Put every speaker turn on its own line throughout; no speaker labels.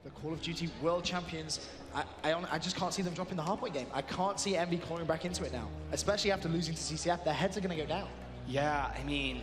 the Call of Duty World Champions, I just can't see them dropping the hardpoint game. I can't see Envy clawing back into it now, especially after losing to CCF. Their heads are going to go down.
Yeah, I mean,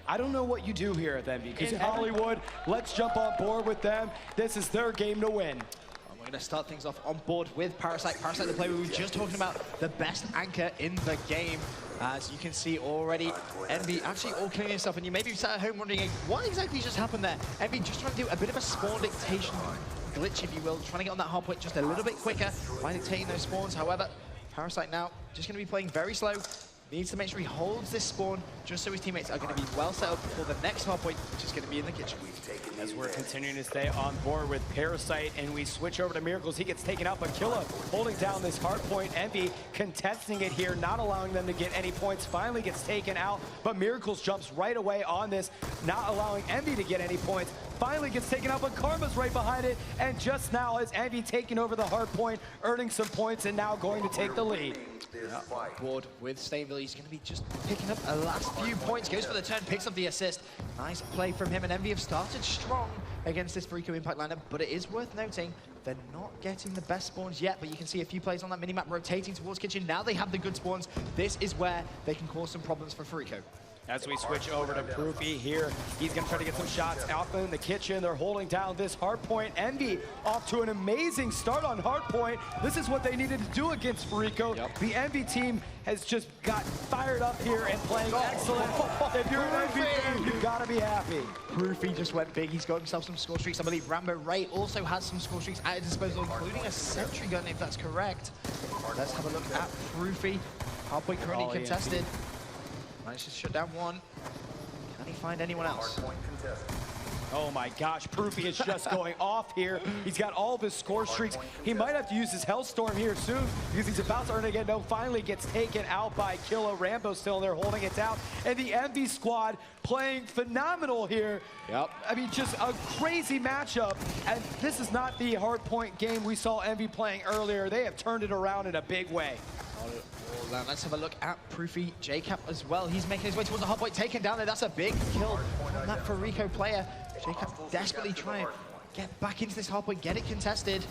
I don't know what you do here at Envy, because Hollywood, let's jump on board with them. This is their game to win.
We're going to start things off on board with Parasite. Parasite, the player we were just talking about, the best anchor in the game. As you can see already, Envy actually all cleaning himself, and you may be sat at home wondering what exactly just happened there. Envy just trying to do a bit of a spawn dictation glitch, if you will, trying to get on that hardpoint just a little bit quicker by dictating those spawns. However, Parasite now just going to be playing very slow. Needs to make sure he holds this spawn just so his teammates are going to be well set up for the next hardpoint, which is going to be in the kitchen.
As we're continuing to stay on board with Parasite, and we switch over to Miracles, he gets taken out, but Killa holding down this hardpoint. Envy contesting it here, not allowing them to get any points, finally gets taken out, but Miracles jumps right away on this, not allowing Envy to get any points. Finally gets taken out, but Karma's right behind it, and just now is Envy taking over the hardpoint, earning some points, and now going to take the lead.
Board with Stainville, he's going to be just picking up a last few points, goes for the turn, picks up the assist. Nice play from him, and Envy have started strong against this Fariko impact lineup, but it is worth noting they're not getting the best spawns yet, but you can see a few players on that minimap rotating towards kitchen. Now they have the good spawns. This is where they can cause some problems for Fariko.
As we switch over to Proofy here, he's going to try to get some shots out in the kitchen. They're holding down this hardpoint. Envy off to an amazing start on hardpoint. This is what they needed to do against Fariko.
Yep.
The Envy team has just got fired up here and playing excellent. If you're an Envy fan, you've got to be happy.
Proofy just went big. He's got himself some score streaks. I believe Rambo Ray also has some score streaks at his disposal, including a sentry gun, if that's correct. Let's have a look at Proofy. Hardpoint currently contested. Managed to shut down one. Can he find anyone else?
Oh my gosh, Proofy is just going off here. He's got all of his score streaks. He might have to use his Hellstorm here soon because he's about to earn it again. No, finally gets taken out by Killa. Rambo still there holding it down. And the Envy squad playing phenomenal here.
Yep.
I mean, just a crazy matchup. And this is not the hardpoint game we saw Envy playing earlier. They have turned it around in a big way.
Let's have a look at Proofy. JCap as well. He's making his way towards the hardpoint, taken down there. That's a big kill on that Fariko player. JCap desperately trying to get back into this hardpoint, get it contested.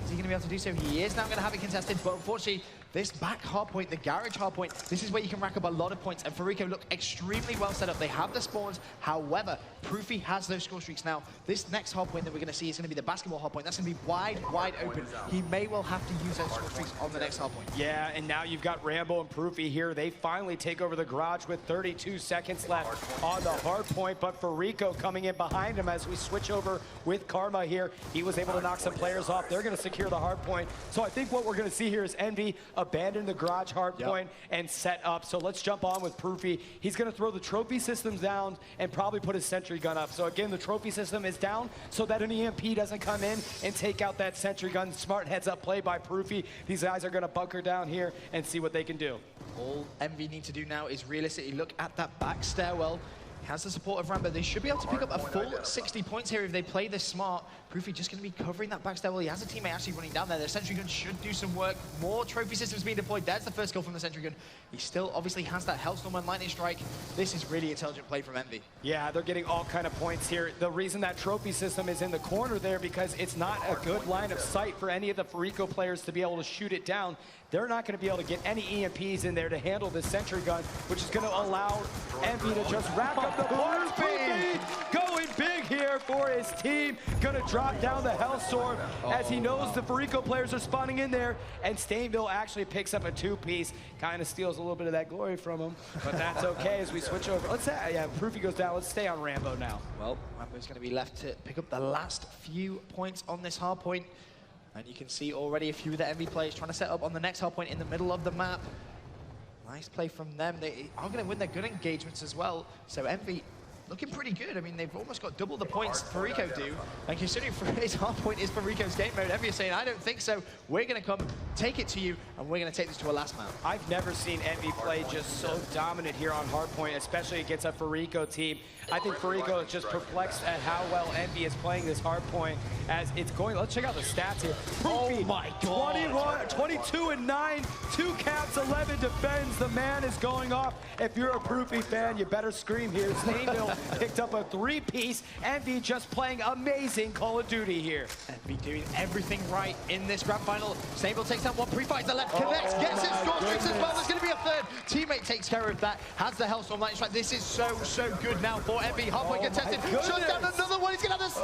Is he going to be able to do so? He is now going to have it contested, but unfortunately, this back hardpoint, the garage hardpoint, this is where you can rack up a lot of points, and Fariko look extremely well set up. They have the spawns, however, Proofy has those score streaks now. This next hardpoint that we're going to see is going to be the basketball hardpoint. That's going to be wide, wide open. He may well have to use those score streaks on the next hardpoint.
Yeah, and now you've got Rambo and Proofy here. They finally take over the garage with 32 seconds left on the hardpoint, but Fariko coming in behind him as we switch over with Karma here. He was able to knock some players off. They're going to secure the hardpoint. So I think what we're going to see here is Envy abandon the garage hardpoint and set up. So let's jump on with Proofy. He's going to throw the trophy systems down and probably put his sentry gun up. So again, the trophy system is down so that an EMP doesn't come in and take out that sentry gun. Smart heads up play by Proofy. These guys are going to bunker down here and see what they can do.
All Envy need to do now is realistically look at that back stairwell. Has the support of Rambo. They should be able to pick up a full 60 points here if they play this smart. Proofy just going to be covering that back stairwell. He has a teammate actually running down there. The sentry gun should do some work. More trophy systems being deployed. There's the first kill from the sentry gun. He still obviously has that Hellstorm and Lightning Strike. This is really intelligent play from Envy.
Yeah, they're getting all kind of points here. The reason that trophy system is in the corner there because it's not a good line of sight for any of the Fariko players to be able to shoot it down. They're not going to be able to get any EMPs in there to handle this sentry gun, which is going to allow Envy to just rack up the points. Going big here for his team. Going to drop down the Hellstorm as he knows the Fariko players are spawning in there, and Stainville actually picks up a two-piece. Kind of steals a little bit of that glory from him, but that's okay as we switch over. Let's say, yeah, Proofy goes down. Let's stay on Rambo now.
Well, Rambo's going to be left to pick up the last few points on this hardpoint. And you can see already a few of the Envy players trying to set up on the next hardpoint in the middle of the map. Nice play from them. They are going to win their good engagements as well. So Envy looking pretty good. I mean, they've almost got double the points Fariko do. And considering his hardpoint is Fariko's game mode, Envy is saying, I don't think so. We're going to come take it to you, and we're going to take this to a last map.
I've never seen Envy play just so dominant here on hardpoint, especially against a Fariko team. I think Fariko is just perplexed at how well Envy is playing this hardpoint as it's going. Let's check out the stats here. Proofy,
oh my God.
22 and 9, 2 caps, 11 defends. The man is going off. If you're a Proofy fan, you better scream here. Stainville picked up a 3-piece. Envy just playing amazing Call of Duty here.
Envy doing everything right in this grand final. Sable takes out one, pre-fights the left, connects, gets his score streaks as well. There's going to be a third. Teammate takes care of that, has the Hellstorm lightning strike. This is so good now for Envy. Hardpoint contested, shuts down another one. He's going to have this.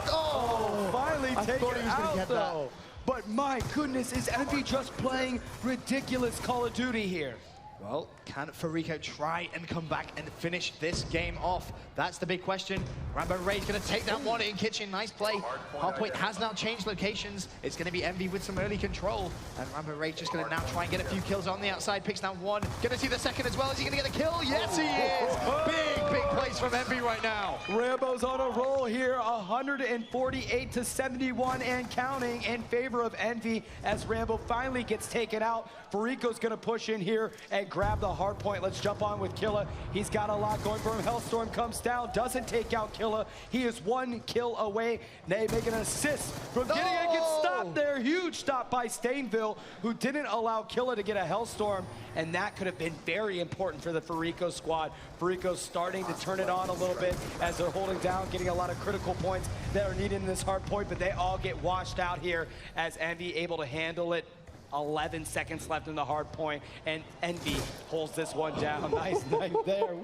Finally take it out though.
That.
But my goodness, is Envy just playing ridiculous Call of Duty here?
Well, can Fariko try and come back and finish this game off? That's the big question. Rambo Ray's going to take that one in kitchen. Nice play. Hardpoint has now changed locations. It's going to be Envy with some early control. And Rambo Ray's just going to now try and get a few kills on the outside. Picks down one. Going to see the second as well. Is he going to get the kill? Yes, he is. Big plays from Envy right now.
Rambo's on a roll here. 148 to 71 and counting in favor of Envy as Rambo finally gets taken out. Fariko's going to push in here and grab the hard point. Let's jump on with Killa. He's got a lot going for him. Hellstorm comes down, doesn't take out Killa. He is 1 kill away. They make an assist from getting it. Gets stopped there. Huge stop by Stainville, who didn't allow Killa to get a Hellstorm, and that could have been very important for the Fariko squad. Fariko's starting to turn it on a little bit as they're holding down, getting a lot of critical points that are needed in this hard point, but they all get washed out here as Envy able to handle it. 11 seconds left in the hard point, and Envy holds this one down. Nice knife there.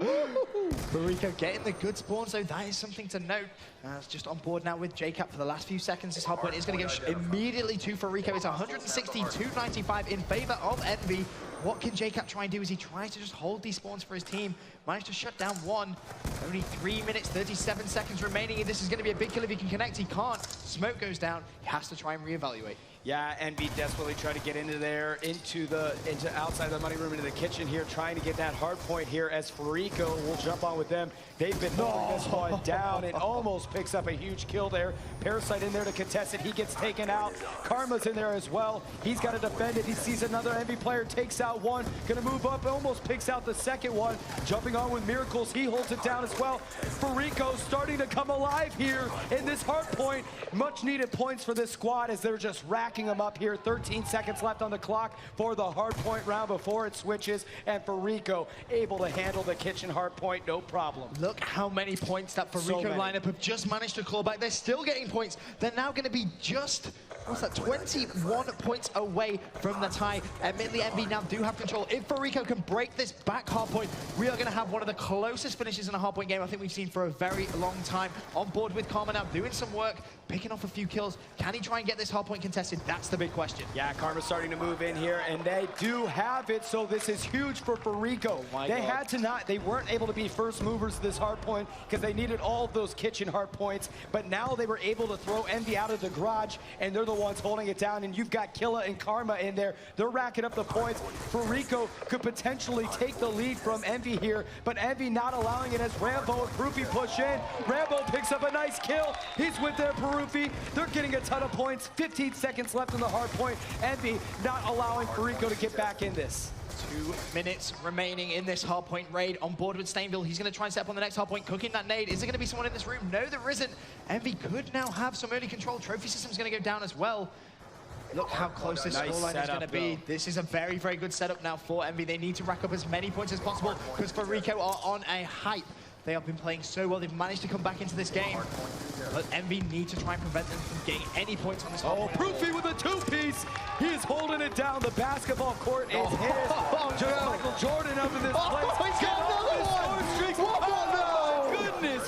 Fariko getting the good spawn, so that is something to note. It's just on board now with JCap for the last few seconds. This hard point is going to go immediately to Fariko. It's 160-95 in favor of Envy. What can JCap try and do as he tries to just hold these spawns for his team? Managed to shut down one. Only 3 minutes, 37 seconds remaining. This is going to be a big kill if he can connect. He can't. Smoke goes down. He has to try and reevaluate.
Yeah, Envy desperately trying to get into there, into outside the money room, into the kitchen here, trying to get that hard point here as Fariko will jump on with them. They've been holding this one down. It almost picks up a huge kill there. Parasite in there to contest it. He gets taken out. Karma's in there as well. He's got to defend it. He sees another Envy player, takes out one. Gonna move up, almost picks out the second one. Jumping on with Miracles, he holds it down as well. Fariko starting to come alive here in this hard point. Much needed points for this squad as they're just racking them up here. 13 seconds left on the clock for the hard point round before it switches, and Fariko able to handle the kitchen hard point, no problem.
Look how many points that Fariko lineup have just managed to claw back. They're still getting points. They're now going to be just, what's that, 21 points away from the tie. Admittedly, Envy now do have control. If Fariko can break this back hard point, we are going to have one of the closest finishes in a hard point game I think we've seen for a very long time. On board with Karma now, doing some work, picking off a few kills. Can he try and get this hard point contested? That's the big question.
Yeah, Karma's starting to move in here, and they do have it, so this is huge for Fariko. They weren't able to be first movers to this hard point because they needed all of those kitchen hard points, but now they were able to throw Envy out of the garage, and they're the ones holding it down, and you've got Killa and Karma in there. They're racking up the points. Fariko could potentially take the lead from Envy here, but Envy not allowing it as Rambo and Proofy push in. Rambo picks up a nice kill. He's with their Proofy. They're getting a ton of points. 15 seconds left in the hard point. Envy not allowing Fariko to get back in this.
2 minutes remaining in this hardpoint raid. On board with Stainville, he's going to try and step on the next hardpoint, cooking that nade. Is there going to be someone in this room? No, there isn't. Envy could now have some early control. Trophy system's going to go down as well. Look how close this scoreline is going to be. This is a very good setup now for Envy. They need to rack up as many points as possible because Fariko are on a hype. They have been playing so well. They've managed to come back into this game. But Envy need to try and prevent them from getting any points on this hard point.
Proofy with a 2-piece. He is holding it down. The basketball court is his. Just Michael Jordan up in this place.
He's got another one!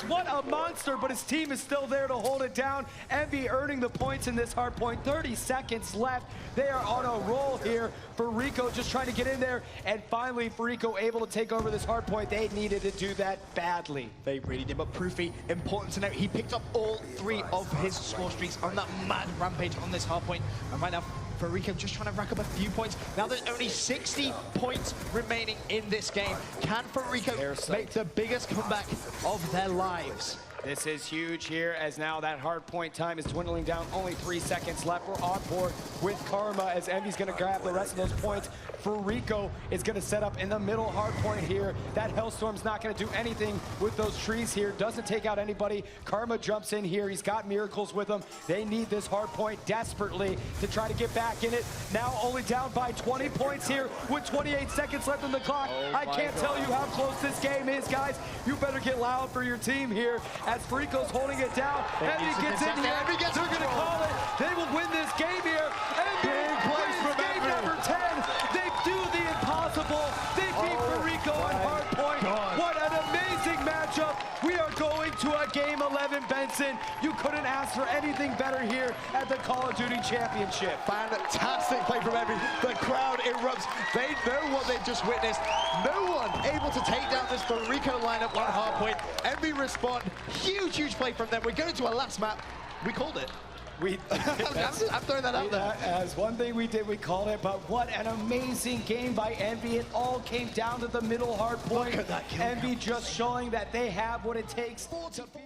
What a monster, but his team is still there to hold it down. Envy earning the points in this hard point. 30 seconds left. They are on a roll here. Fariko just trying to get in there, and finally Fariko able to take over this hard point. They needed to do that badly.
They really did, but Proofy, important to note, he picked up all 3 of his score streaks on that mad rampage on this hard point. And right now, Fariko just trying to rack up a few points. Now there's only 60 points remaining in this game. Can Fariko make the biggest comeback of their lives?
This is huge here, as now that hard point time is dwindling down. Only 3 seconds left. We're on board with Karma as Envy's going to grab the rest of those points. Fariko is going to set up in the middle hard point here. That Hellstorm's not going to do anything with those trees here. Doesn't take out anybody. Karma jumps in here. He's got Miracles with him. They need this hard point desperately to try to get back in it. Now only down by 20 points here with 28 seconds left on the clock. I can't tell you how close this game is, guys. You better get loud for your team here as Fariko's holding it down. Envy gets in here. They're going to call it. They will win this game here. Envy wins game number 10. They do the impossible. They beat Fariko on Hardpoint. What an amazing matchup. We are going to a game 11, Benson. You couldn't ask for anything better here at the Call of Duty Championship.
Fantastic play from Envy. The crowd erupts. They know what they've just witnessed. No one able to take down this Fariko lineup on Hardpoint. Envy respond. Huge, huge play from them. We're going to our last map. We called it. I'm throwing that out there.
As one thing we did, we called it, but what an amazing game by Envy. It all came down to the middle hard point.
Look at that kill
Envy just showing that they have what it takes to beat.